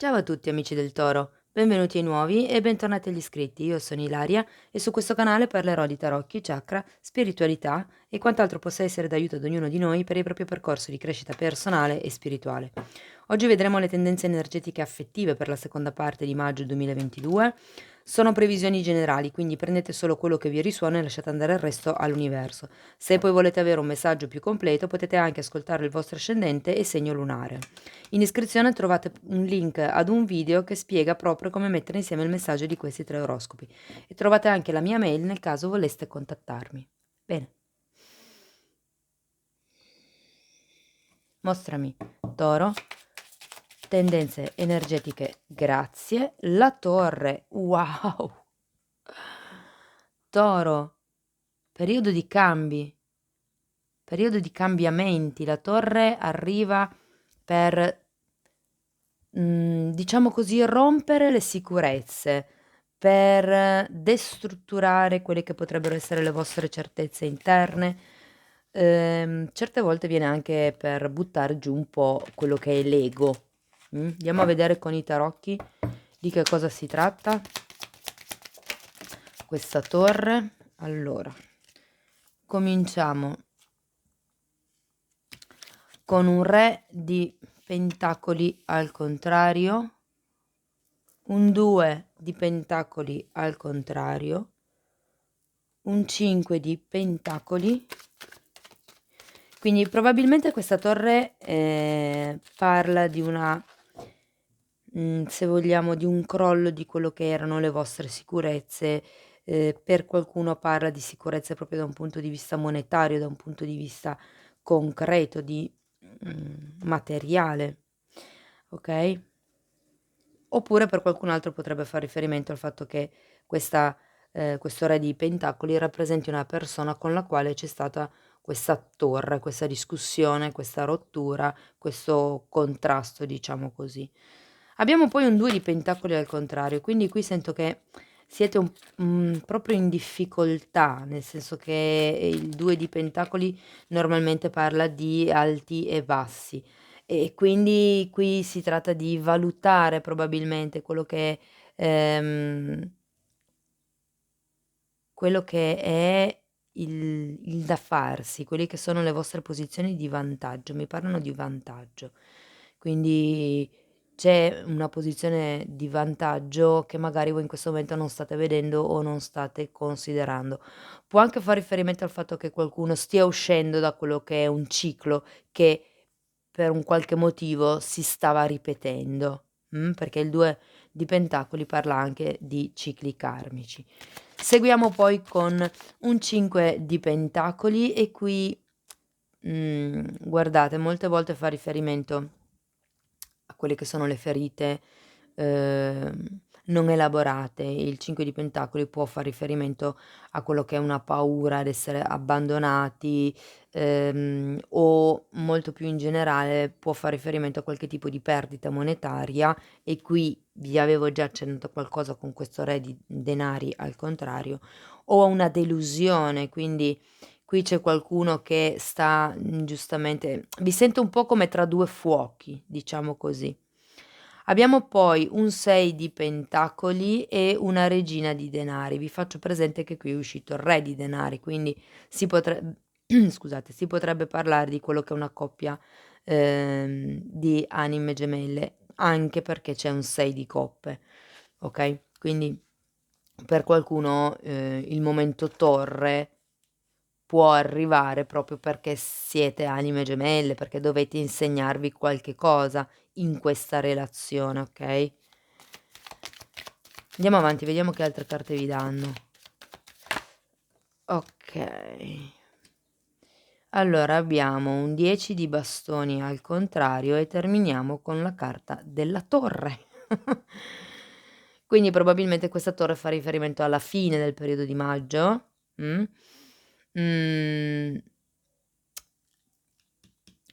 Ciao a tutti amici del Toro, benvenuti ai nuovi e bentornati agli iscritti. Io sono Ilaria e su questo canale parlerò di tarocchi, chakra, spiritualità e quant'altro possa essere d'aiuto ad ognuno di noi per il proprio percorso di crescita personale e spirituale. Oggi vedremo le tendenze energetiche affettive per la seconda parte di maggio 2022. Sono previsioni generali, quindi prendete solo quello che vi risuona e lasciate andare il resto all'universo. Se poi volete avere un messaggio più completo, potete anche ascoltare il vostro ascendente e segno lunare. In iscrizione trovate un link ad un video che spiega proprio come mettere insieme il messaggio di questi 3 oroscopi e trovate anche la mia mail nel caso voleste contattarmi. Bene, mostrami, Toro, tendenze energetiche, grazie, la torre, wow, Toro, periodo di cambi, periodo di cambiamenti, la torre arriva per diciamo così, rompere le sicurezze, per destrutturare quelle che potrebbero essere le vostre certezze interne. Certe volte viene anche per buttare giù un po' quello che è l'ego. Andiamo a vedere con i tarocchi di che cosa si tratta. Questa torre. Allora, cominciamo con un re di pentacoli al contrario, un 2 di pentacoli al contrario, un 5 di pentacoli. Quindi probabilmente questa torre parla di una, se vogliamo, di un crollo di quello che erano le vostre sicurezze. Per qualcuno parla di sicurezze proprio da un punto di vista monetario, da un punto di vista concreto, di materiale, ok? Oppure per qualcun altro potrebbe far riferimento al fatto che questo re di pentacoli rappresenti una persona con la quale c'è stata questa torre, questa discussione, questa rottura, questo contrasto, diciamo così. Abbiamo poi un 2 di pentacoli al contrario, quindi qui sento che siete proprio in difficoltà, nel senso che il 2 di pentacoli normalmente parla di alti e bassi. E quindi qui si tratta di valutare probabilmente quello che è il da farsi, quelle che sono le vostre posizioni di vantaggio. Mi parlano di vantaggio. Quindi c'è una posizione di vantaggio che magari voi in questo momento non state vedendo o non state considerando. Può anche far riferimento al fatto che qualcuno stia uscendo da quello che è un ciclo che per un qualche motivo si stava ripetendo, perché il 2 di pentacoli parla anche di cicli karmici. Seguiamo poi con un 5 di pentacoli e qui, guardate, molte volte fa riferimento a quelle che sono le ferite, non elaborate. Il 5 di pentacoli può far riferimento a quello che è una paura ad essere abbandonati, o molto più in generale può far riferimento a qualche tipo di perdita monetaria e qui vi avevo già accennato qualcosa con questo re di denari al contrario, o a una delusione, quindi qui c'è qualcuno che sta, giustamente vi sento un po' come tra 2 fuochi, diciamo così. Abbiamo poi un 6 di pentacoli e una regina di denari. Vi faccio presente che qui è uscito il re di denari, quindi si potre scusate, si potrebbe parlare di quello che è una coppia, di anime gemelle, anche perché c'è un 6 di coppe, okay, quindi per qualcuno, il momento torre può arrivare proprio perché siete anime gemelle, perché dovete insegnarvi qualche cosa in questa relazione, okay? Andiamo avanti, vediamo che altre carte vi danno. Okay. Allora abbiamo un 10 di bastoni al contrario e terminiamo con la carta della torre. Quindi probabilmente questa torre fa riferimento alla fine del periodo di maggio, mhmm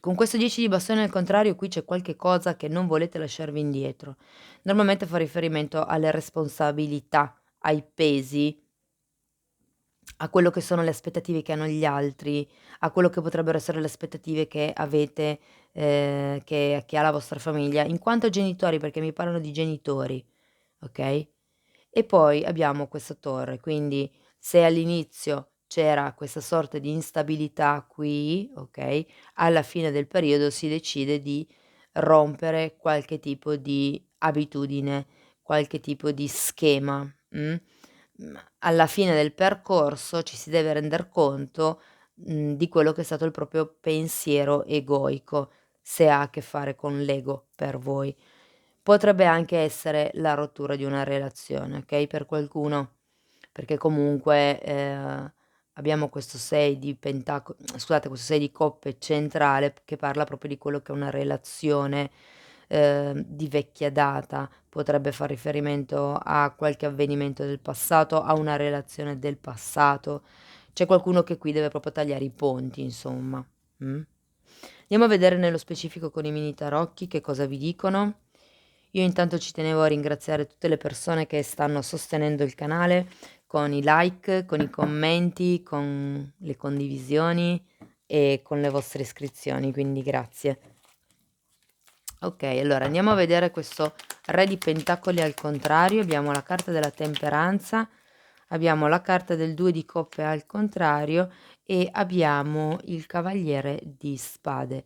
Con questo 10 di bastoni al contrario qui c'è qualche cosa che non volete lasciarvi indietro. Normalmente fa riferimento alle responsabilità, ai pesi, a quello che sono le aspettative che hanno gli altri, a quello che potrebbero essere le aspettative che avete, che ha la vostra famiglia, in quanto genitori, perché mi parlano di genitori, ok? E poi abbiamo questa torre, quindi se all'inizio c'era questa sorta di instabilità qui, ok? Alla fine del periodo si decide di rompere qualche tipo di abitudine, qualche tipo di schema. Alla fine del percorso ci si deve render conto, di quello che è stato il proprio pensiero egoico, se ha a che fare con l'ego per voi. Potrebbe anche essere la rottura di una relazione, okay, per qualcuno, perché comunque, abbiamo questo 6 di scusate, questo 6 di coppe centrale che parla proprio di quello che è una relazione, di vecchia data. Potrebbe far riferimento a qualche avvenimento del passato, a una relazione del passato. C'è qualcuno che qui deve proprio tagliare i ponti, insomma, mh. Andiamo a vedere nello specifico con i mini tarocchi che cosa vi dicono. Io intanto ci tenevo a ringraziare tutte le persone che stanno sostenendo il canale con i like, con i commenti, con le condivisioni e con le vostre iscrizioni, quindi grazie. Ok, allora andiamo a vedere questo Re di Pentacoli al contrario. Abbiamo la carta della temperanza, abbiamo la carta del 2 di coppe al contrario e abbiamo il Cavaliere di Spade.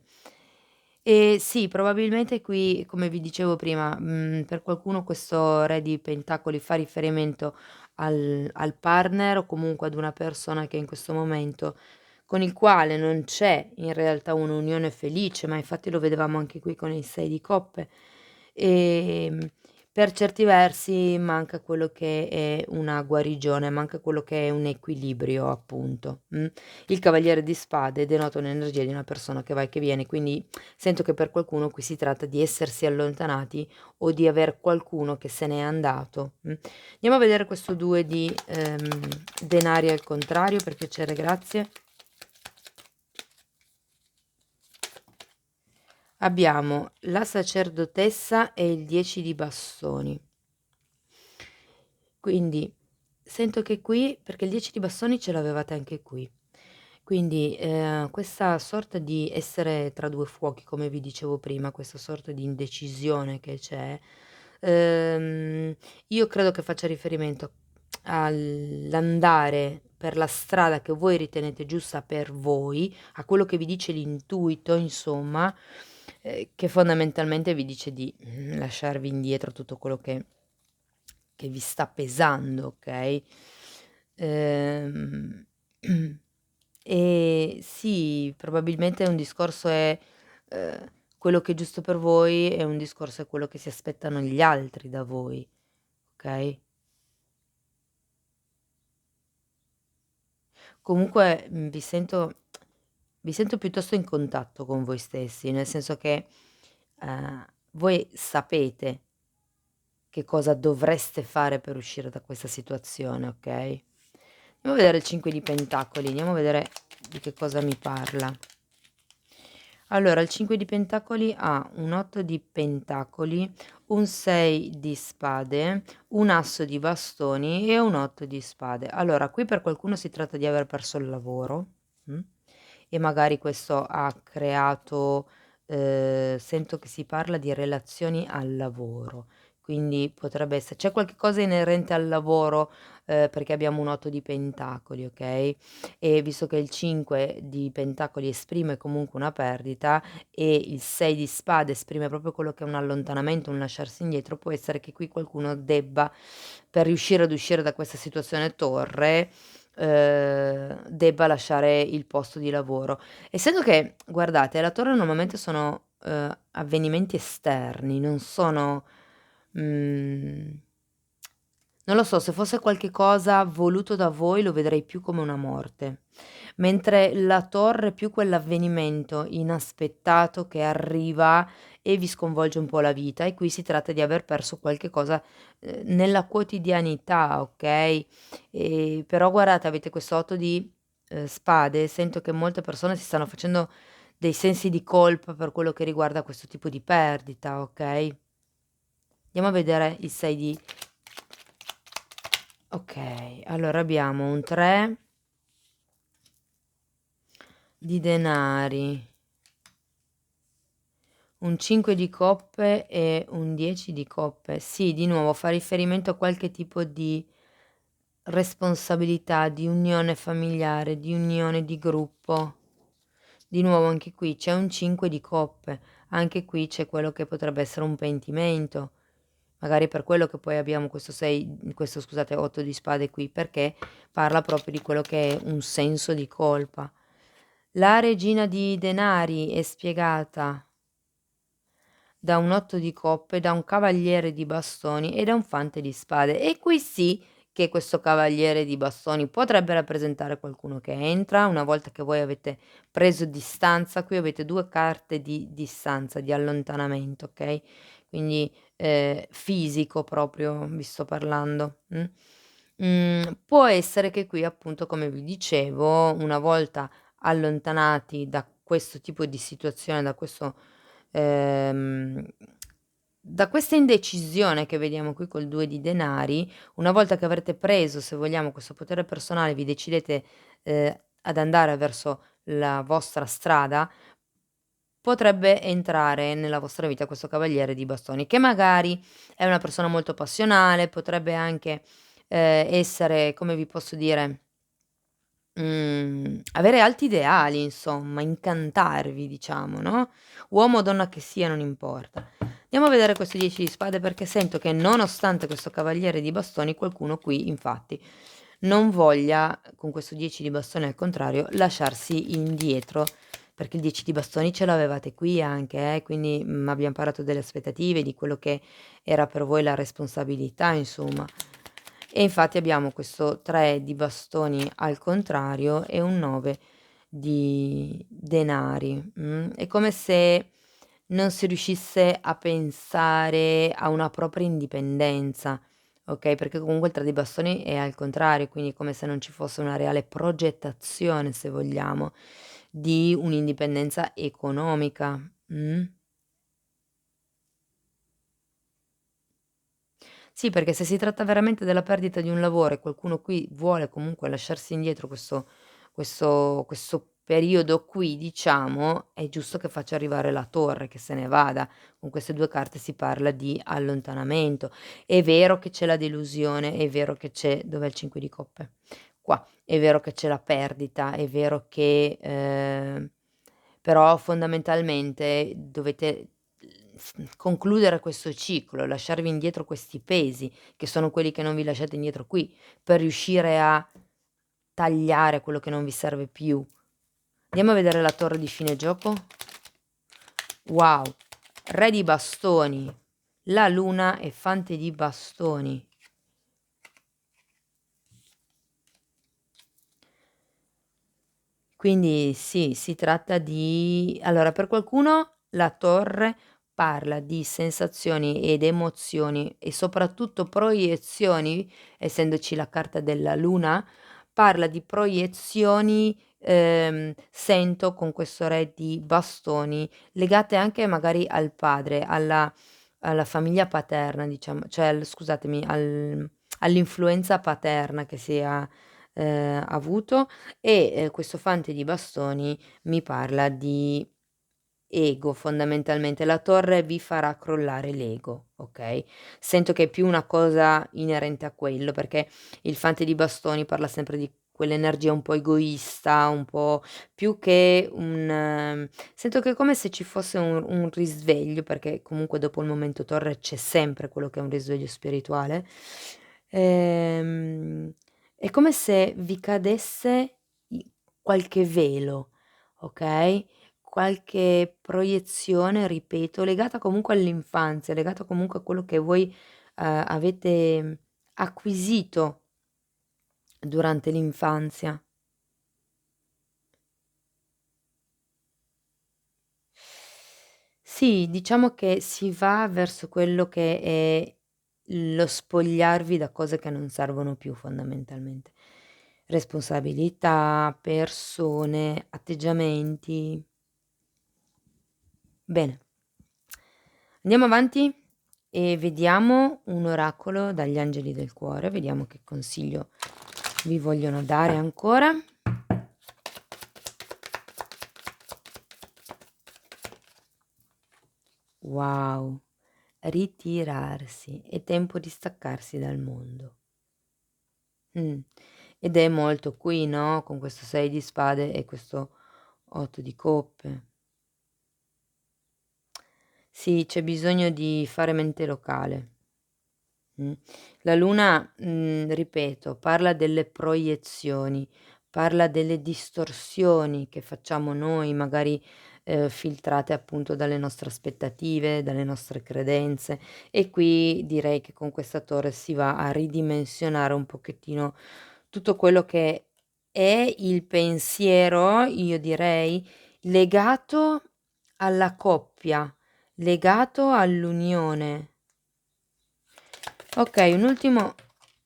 E sì, probabilmente qui, come vi dicevo prima, per qualcuno questo Re di Pentacoli fa riferimento al partner o comunque ad una persona che in questo momento con il quale non c'è in realtà un'unione felice, ma infatti lo vedevamo anche qui con il 6 di coppe. Ehm, per certi versi manca quello che è una guarigione, manca quello che è un equilibrio appunto, Il Cavaliere di Spade denota un'energia di una persona che va e che viene, quindi sento che per qualcuno qui si tratta di essersi allontanati o di aver qualcuno che se n'è andato, Andiamo a vedere questo 2 di, denari al contrario, per piacere, grazie. Abbiamo la sacerdotessa e il 10 di bastoni. Quindi sento che qui perché il 10 di bastoni ce l'avevate anche qui. Quindi, questa sorta di essere tra 2 fuochi, come vi dicevo prima, questa sorta di indecisione che c'è, io credo che faccia riferimento all'andare per la strada che voi ritenete giusta per voi, a quello che vi dice l'intuito insomma, che fondamentalmente vi dice di, lasciarvi indietro tutto quello che vi sta pesando, okay? Ehm, e sì, probabilmente un discorso è, quello che è giusto per voi e un discorso è quello che si aspettano gli altri da voi, okay? Comunque, vi sento piuttosto in contatto con voi stessi, nel senso che, voi sapete che cosa dovreste fare per uscire da questa situazione, okay? Andiamo a vedere il 5 di pentacoli, andiamo a vedere di che cosa mi parla. Allora, il 5 di pentacoli ha un 8 di pentacoli, un 6 di spade, un asso di bastoni e un 8 di spade. Allora, qui per qualcuno si tratta di aver perso il lavoro, mh, e magari questo ha creato sento che si parla di relazioni al lavoro, quindi potrebbe c'è qualche cosa inerente al lavoro, perché abbiamo un 8 di pentacoli, okay? E visto che il 5 di pentacoli esprime comunque una perdita e il 6 di spade esprime proprio quello che è un allontanamento, un lasciarsi indietro, può essere che qui qualcuno debba, per riuscire ad uscire da questa situazione torre, debba lasciare il posto di lavoro. Essendo che, guardate, la torre normalmente sono, avvenimenti esterni, non sono, mhmm non lo so, se fosse qualche cosa voluto da voi lo vedrei più come una morte, mentre la torre è più quell'avvenimento inaspettato che arriva e vi sconvolge un po' la vita e qui si tratta di aver perso qualche cosa, nella quotidianità, okay, però guardate avete questo 8 di, spade, sento che molte persone si stanno facendo dei sensi di colpa per quello che riguarda questo tipo di perdita, okay? Andiamo a vedere il 6 di Okay, allora abbiamo un 3 di denari, un 5 di coppe e un 10 di coppe. Sì, di nuovo fa riferimento a qualche tipo di responsabilità, di unione familiare, di unione di gruppo. Di nuovo anche qui c'è un 5 di coppe, anche qui c'è quello che potrebbe essere un pentimento. Magari per quello che poi abbiamo questo scusate 8 di spade qui, perché parla proprio di quello che è un senso di colpa. La regina di denari è spiegata da un 8 di coppe, da un cavaliere di bastoni e da un fante di spade. E qui sì che questo cavaliere di bastoni potrebbe rappresentare qualcuno che entra, una volta che voi avete preso distanza. Qui avete 2 carte di distanza, di allontanamento, okay, quindi, fisico proprio vi sto parlando, può essere che qui appunto, come vi dicevo, una volta allontanati da questo tipo di situazione, ehm, da questa indecisione che vediamo qui col 2 di denari, una volta che avrete preso, se vogliamo, questo potere personale, vi decidete, ad andare verso la vostra strada, potrebbe entrare nella vostra vita questo cavaliere di bastoni, che magari è una persona molto passionale, potrebbe anche, essere, come vi posso dire, avere alti ideali insomma, incantarvi diciamo, no, uomo o donna che sia non importa. Andiamo a vedere questo 10 di spade perché sento che nonostante questo cavaliere di bastoni qualcuno qui infatti non voglia, con questo 10 di bastoni al contrario, lasciarsi indietro, perché il 10 di bastoni ce l'avevate qui anche quindi, abbiam parlato delle aspettative, di quello che era per voi la responsabilità insomma. E infatti abbiamo questo 3 di bastoni al contrario e un 9 di denari, È come se non si riuscisse a pensare a una propria indipendenza, okay, perché comunque il 3 di bastoni è al contrario, quindi è come se non ci fosse una reale progettazione, se vogliamo, di un'indipendenza economica, Sì, perché se si tratta veramente della perdita di un lavoro e qualcuno qui vuole comunque lasciarsi indietro questo periodo qui, diciamo, è giusto che faccia arrivare la torre, che se ne vada. Con queste 2 carte si parla di allontanamento. È vero che c'è la delusione, è vero che c'è dov'è il 5 di coppe? Qua. È vero che c'è la perdita, è vero che, però fondamentalmente dovete concludere questo ciclo, lasciarvi indietro questi pesi, che sono quelli che non vi lasciate indietro qui, per riuscire a tagliare quello che non vi serve più. Andiamo a vedere la torre di fine gioco. Wow, re di bastoni, la luna e fante di bastoni. Quindi sì, si tratta di allora per qualcuno la torre parla di sensazioni ed emozioni e soprattutto proiezioni, essendoci la carta della luna, parla di proiezioni, sento con questo re di bastoni, legate anche magari al padre, alla famiglia paterna diciamo, cioè scusatemi, all'influenza paterna che si ha, avuto e, questo fante di bastoni mi parla di ego fondamentalmente. La torre vi farà crollare l'ego, okay, sento che è più una cosa inerente a quello, perché il fante di bastoni parla sempre di quell'energia un po' egoista, un po' più che sento che è come se ci fosse un risveglio, perché comunque dopo il momento torre c'è sempre quello che è un risveglio spirituale. È come se vi cadesse i qualche velo, okay, qualche proiezione, ripeto, legata comunque all'infanzia, legata comunque a quello che voi, avete acquisito durante l'infanzia. Sì, diciamo che si va verso quello che è lo spogliarvi da cose che non servono più fondamentalmente. Responsabilità, persone, atteggiamenti. Bene, andiamo avanti e vediamo un oracolo dagli angeli del cuore, vediamo che consiglio vi vogliono dare ancora. Wow, ritirarsi, è tempo di staccarsi dal mondo. Mh. Ed è molto qui, no, con questo 6 di spade e questo 8 di coppe. Sì, c'è bisogno di fare mente locale. Mh. La luna, ripeto, parla delle proiezioni, parla delle distorsioni che facciamo noi, magari, filtrate appunto dalle nostre aspettative, dalle nostre credenze e qui direi che con questa torre si va a ridimensionare un pochettino tutto quello che è il pensiero, io direi, legato alla coppia, legato all'unione. Okay, un ultimo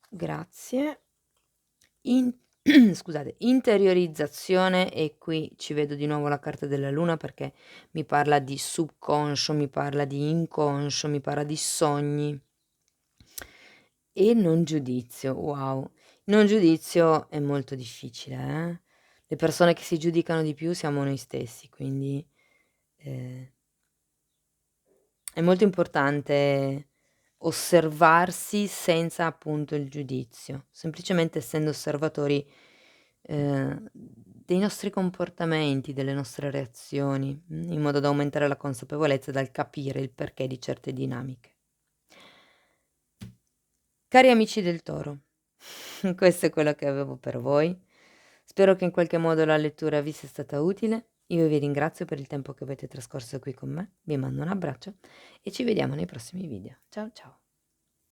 grazie. In scusate, interiorizzazione e qui ci vedo di nuovo la carta della luna perché mi parla di subconscio, mi parla di inconscio, mi parla di sogni e non giudizio. Wow. Non giudizio è molto difficile, eh. Le persone che si giudicano di più siamo noi stessi, quindi, ehm è molto importante osservarsi senza appunto il giudizio, semplicemente essendo osservatori, dei nostri comportamenti, delle nostre reazioni, in modo da aumentare la consapevolezza, dal capire il perché di certe dinamiche. Cari amici del Toro, questo è quello che avevo per voi. Spero che in qualche modo la lettura vi sia stata utile. Io vi ringrazio per il tempo che avete trascorso qui con me, vi mando un abbraccio e ci vediamo nei prossimi video. Ciao ciao.